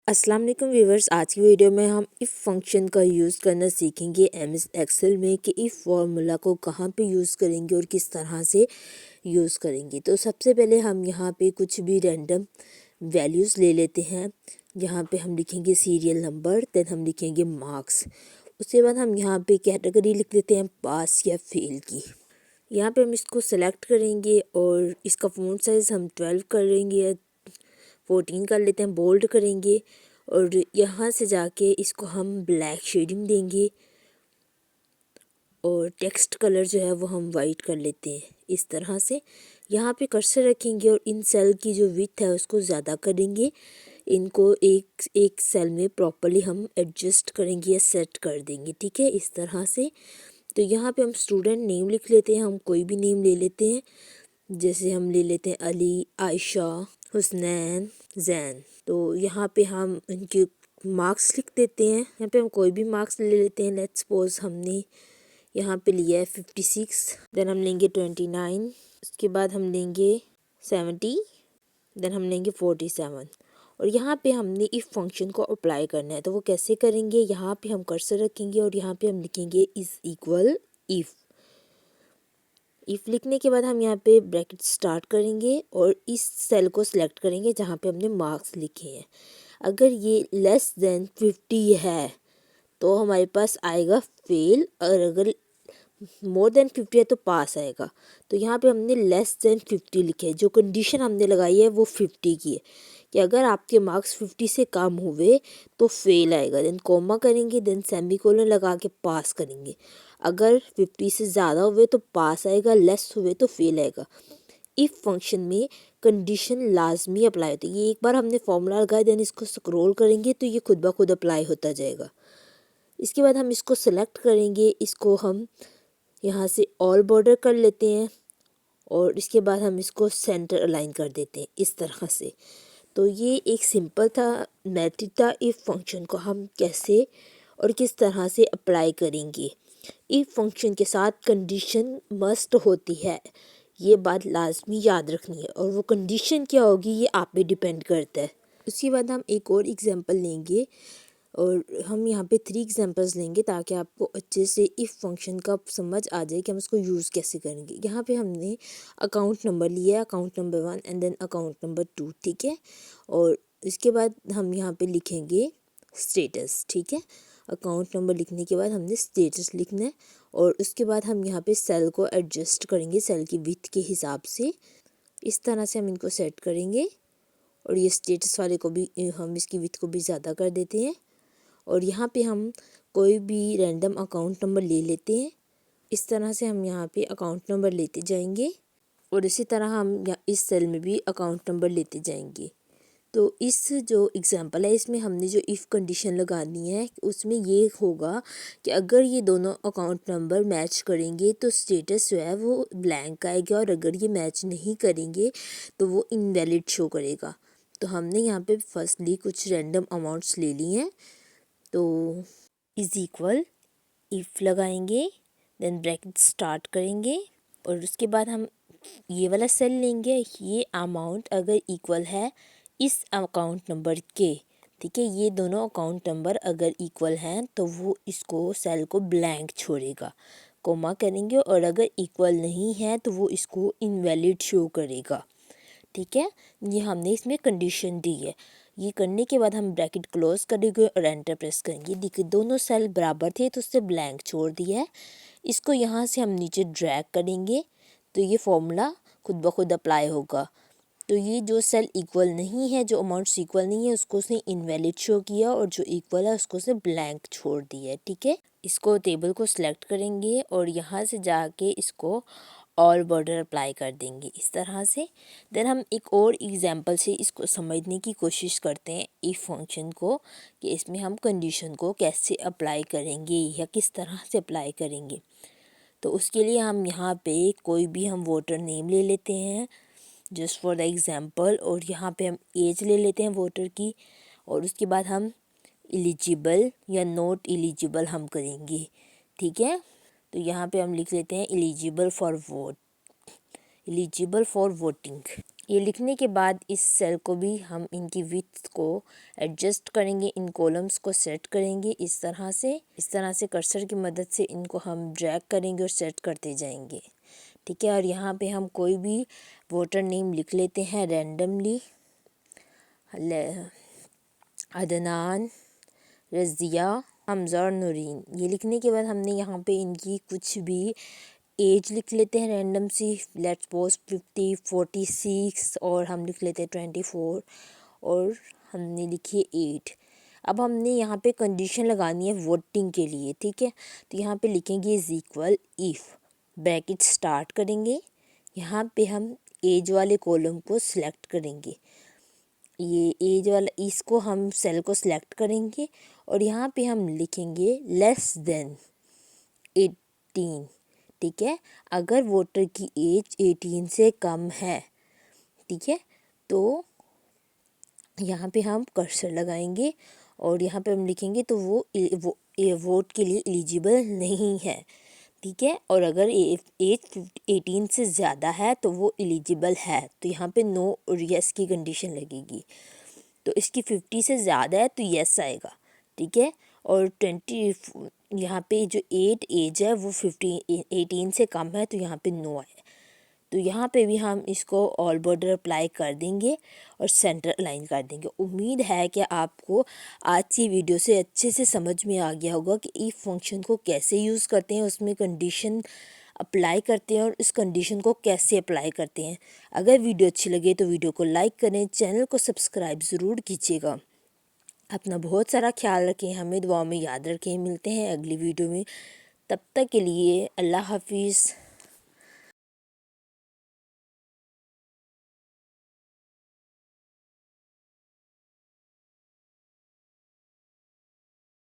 अस्सलाम वालेकुम व्यूवर्स। आज की वीडियो में हम इफ़ फंक्शन का यूज़ करना सीखेंगे एमएस एक्सेल में कि इफ़ फार्मूला को कहाँ पे यूज़ करेंगे और किस तरह से यूज़ करेंगे। तो सबसे पहले हम यहाँ पे कुछ भी रैंडम वैल्यूज़ ले लेते हैं। यहाँ पे हम लिखेंगे सीरियल नंबर, देन हम लिखेंगे मार्क्स। उसके बाद हम यहाँ पे कैटेगरी लिख लेते हैं पास या फेल की। यहाँ पे हम इसको सेलेक्ट करेंगे और इसका फ़ॉन्ट साइज़ हम 12 करेंगे या 14 कर लेते हैं, बोल्ड करेंगे और यहाँ से जाके इसको हम ब्लैक शेडिंग देंगे और टेक्स्ट कलर जो है वो हम वाइट कर लेते हैं इस तरह से। यहाँ पे कर्सर रखेंगे और इन सेल की जो विड्थ है उसको ज़्यादा करेंगे। इनको एक एक सेल में प्रॉपर्ली हम एडजस्ट करेंगे या सेट कर देंगे, ठीक है, इस तरह से। तो यहाँ पे हम स्टूडेंट नेम लिख लेते हैं, हम कोई भी नेम ले लेते हैं। जैसे हम ले लेते हैं अली, आयशा, हुसनैन, जैन। तो यहाँ पे हम इनके मार्क्स लिख देते हैं। यहाँ पे हम कोई भी मार्क्स ले लेते हैं। लेट्स सपोज हमने यहाँ पे लिया है 56, देन हम लेंगे 29, उसके बाद हम लेंगे 70, देन हम लेंगे 47 और यहाँ पे हमने इफ़ फंक्शन को अप्लाई करना है। तो वो कैसे करेंगे, यहाँ पे हम कर्सर रखेंगे और यहाँ पे हम लिखेंगे इज़ इक्वल इफ़ लिखने के बाद हम यहाँ पे ब्रैकेट स्टार्ट करेंगे और इस सेल को सिलेक्ट करेंगे जहाँ पे हमने मार्क्स लिखे हैं। अगर ये लेस देन 50 है तो हमारे पास आएगा फेल, और अगर मोर देन 50 है तो पास आएगा। तो यहाँ पे हमने लेस देन 50 लिखे है। जो कंडीशन हमने लगाई है वो 50 की है कि अगर आपके मार्क्स 50 से कम हुए तो फेल आएगा। देन कोमा करेंगे, देन सेमीकोलन लगा के पास करेंगे। अगर 50 से ज़्यादा हुए तो पास आएगा, लेस हुए तो फेल आएगा। इफ़ फंक्शन में कंडीशन लाजमी अप्लाई होती है। ये एक बार हमने फॉर्मूला लगाया, देन इसको स्क्रॉल करेंगे तो ये खुद ब खुद अप्लाई होता जाएगा। इसके बाद हम इसको सेलेक्ट करेंगे, इसको हम यहाँ से ऑल बॉर्डर कर लेते हैं और इसके बाद हम इसको सेंटर अलाइन कर देते हैं इस तरह से। तो ये एक सिंपल था मेथड था इफ़ फंक्शन को हम कैसे और किस तरह से अप्लाई करेंगे। इफ़ फंक्शन के साथ कंडीशन मस्ट होती है, ये बात लाजमी याद रखनी है, और वो कंडीशन क्या होगी ये आप पे डिपेंड करता है। उसके बाद हम एक और एग्जांपल लेंगे और हम यहाँ पे 3 एग्जांपल्स लेंगे ताकि आपको अच्छे से इफ़ फंक्शन का समझ आ जाए कि हम इसको यूज़ कैसे करेंगे। यहाँ पे हमने अकाउंट नंबर लिया है, account number 1 and then account number 2, ठीक है। और इसके बाद हम यहाँ पे लिखेंगे स्टेटस, ठीक है। अकाउंट नंबर लिखने के बाद हमने स्टेटस लिखना है और उसके बाद हम यहाँ पे सेल को एडजस्ट करेंगे सेल की विड्थ के हिसाब से। इस तरह से हम इनको सेट करेंगे और ये स्टेटस वाले को भी हम इसकी विड्थ को भी ज़्यादा कर देते हैं और यहाँ पे हम कोई भी रैंडम अकाउंट नंबर ले लेते हैं। इस तरह से हम यहाँ पे अकाउंट नंबर लेते जाएंगे और इसी तरह हम इस सेल में भी अकाउंट नंबर लेते जाएंगे। तो इस जो एग्ज़ाम्पल है इसमें हमने जो इफ़ कंडीशन लगानी है उसमें ये होगा कि अगर ये दोनों अकाउंट नंबर मैच करेंगे तो स्टेटस जो है वो ब्लैंक आएगा, और अगर ये मैच नहीं करेंगे तो वो इनवैलिड शो करेगा। तो हमने यहाँ पे फर्स्टली कुछ रैंडम अमाउंट्स ले ली हैं। तो इज़ इक्वल इफ़ लगाएंगे, देन ब्रैकेट स्टार्ट करेंगे और उसके बाद हम ये वाला सेल लेंगे। ये अमाउंट अगर इक्वल है इस अकाउंट नंबर के, ठीक है, ये दोनों अकाउंट नंबर अगर इक्वल हैं तो वो इसको सेल को ब्लैंक छोड़ेगा, कोमा करेंगे, और अगर इक्वल नहीं है तो वो इसको इनवैलिड शो करेगा, ठीक है। ये हमने इसमें कंडीशन दी है। ये करने के बाद हम ब्रैकेट क्लोज करेंगे और एंटर प्रेस करेंगे। देखिए दोनों सेल बराबर थे तो उससे ब्लैंक छोड़ दिया है। इसको यहाँ से हम नीचे ड्रैग करेंगे तो ये फॉर्मूला खुद ब खुद अप्लाई होगा। तो ये जो सेल इक्वल नहीं है, जो अमाउंट्स इक्वल नहीं है उसको उसने इनवैलिड शो किया और जो इक्वल है उसको उसने ब्लैंक छोड़ दिया है, ठीक है। इसको टेबल को सिलेक्ट करेंगे और यहाँ से जाके इसको ऑल बॉर्डर अप्लाई कर देंगे इस तरह से। देन हम एक और एग्जांपल से इसको समझने की कोशिश करते हैं इफ़ फंक्शन को, कि इसमें हम कंडीशन को कैसे अप्लाई करेंगे या किस तरह से अप्लाई करेंगे। तो उसके लिए हम यहाँ पे कोई भी हम वोटर नेम ले लेते हैं जस्ट फॉर द एग्ज़ाम्पल, और यहाँ पे हम एज ले लेते हैं वोटर की, और उसके बाद हम एलिजिबल या नॉट एलिजिबल हम करेंगे, ठीक है। तो यहाँ पे हम लिख लेते हैं eligible for vote eligible for voting. ये लिखने के बाद इस सेल को भी हम इनकी विड्थ को एडजस्ट करेंगे, इन कॉलम्स को सेट करेंगे इस तरह से कर्सर की मदद से इनको हम ड्रैग करेंगे और सेट करते जाएंगे। ठीक है, और यहाँ पे हम कोई भी वोटर नेम लिख लेते हैं रैंडमली, अदनान, रज़िया, हमज़ा और नूरीन। ये लिखने के बाद हमने यहाँ पे इनकी कुछ भी एज लिख लेते हैं रैंडम सी, लेट्स सपोज 50, 46 और हम लिख लेते हैं 24 और हमने लिखी है 8। अब हमने यहाँ पे कंडीशन लगानी है वोटिंग के लिए। ठीक है, तो यहाँ पे लिखेंगे is equal if, bracket start करेंगे, यहाँ पे हम एज वाले कॉलम को सिलेक्ट करेंगे, ये एज वाला इसको हम सेल को सिलेक्ट करेंगे और यहाँ पे हम लिखेंगे लेस देन 18। ठीक है, अगर वोटर की एज 18 से कम है, ठीक है, तो यहाँ पे हम कर्सर लगाएंगे और यहाँ पे हम लिखेंगे तो वो वोट के लिए एलिजिबल नहीं है। ठीक है, और अगर एज 18 से ज़्यादा है तो वो एलिजिबल है, तो यहाँ पे नो और यस की कंडीशन लगेगी। तो इसकी 50 से ज़्यादा है तो यस आएगा। ठीक है, और 20 यहाँ पे जो 8 एज है वो 18 से कम है तो यहाँ पे नो है। तो यहाँ पे भी हम इसको ऑल बॉर्डर अप्लाई कर देंगे और सेंटर अलाइन कर देंगे। उम्मीद है कि आपको आज की वीडियो से अच्छे से समझ में आ गया होगा कि इफ फंक्शन को कैसे यूज़ करते हैं, उसमें कंडीशन अप्लाई करते हैं और इस कंडीशन को कैसे अप्लाई करते हैं। अगर वीडियो अच्छी लगे तो वीडियो को लाइक करें, चैनल को सब्सक्राइब ज़रूर कीजिएगा। अपना बहुत सारा ख्याल रखें, हमें दुआ में याद रखें। मिलते हैं अगली वीडियो में, तब तक के लिए अल्लाह हाफिज़।